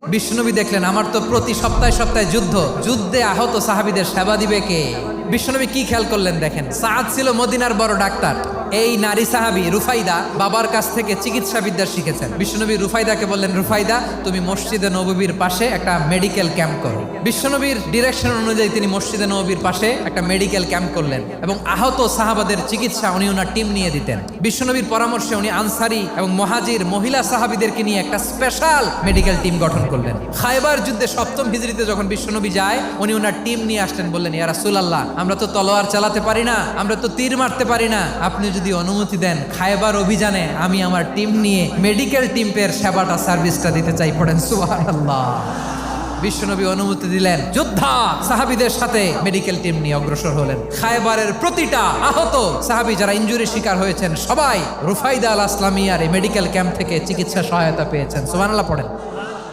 বিশ্বনবী দেখলেন আমার তো প্রতি সপ্তাহে সপ্তাহে যুদ্ধে আহত সাহাবীদের সেবা দিবে কে? বিশ্বনবী কি খেয়াল করলেন দেখেন, সাআদ ছিল মদিনার বড় ডাক্তার। এই নারী সাহাবী রুফাইদা বাবার কাছ থেকে চিকিৎসা বিদ্যা শিখেছেন। বিশ্বনবী রুফাইদাকে বললেন, রুফাইদা তুমি মসজিদে নববীর পাশে একটা মেডিকেল ক্যাম্প করো। বিশ্বনবীর ডিরেকশন অনুযায়ী তিনি মসজিদে নববীর পাশে একটা মেডিকেল ক্যাম্প করলেন এবং আহত সাহাবাদের চিকিৎসা উনি ওনার টিম নিয়ে দিতেন। বিশ্বনবীর পরামর্শে উনি আনসারি এবং মুহাজির মহিলা সাহাবীদেরকে নিয়ে একটা স্পেশাল মেডিকেল টিম গঠন করলেন। খায়বার যুদ্ধে 7ম হিজরিতে যখন বিশ্বনবী যায়, উনি ওনার টিম নিয়ে আসলেন, বললেন, ইয়া রাসূলুল্লাহ, আমরা তো তলোয়ার চালাতে পারি না, আমরা তো তীর মারতে পারি না, আপনি যদি অনুমতি দেন খায়বার অভিযানে আমি আমার টিম নিয়ে মেডিকেল টিমের সেবাটা সার্ভিসটা দিতে চাই। পড়েন সুবহানাল্লাহ। বিশ্বনবী অনুমতি দিলেন, যোদ্ধা সাহাবীদের সাথে মেডিকেল টিম নিয়ে অগ্রসর হলেন। খায়বারের প্রতিটা আহত সাহাবী যারা ইনজুরি শিকার হয়েছেন সবাই রুফাইদা আল আসলামিয়ার এই মেডিকেল ক্যাম্প থেকে চিকিৎসা সহায়তা পেয়েছেন। সুবহানাল্লাহ পড়েন।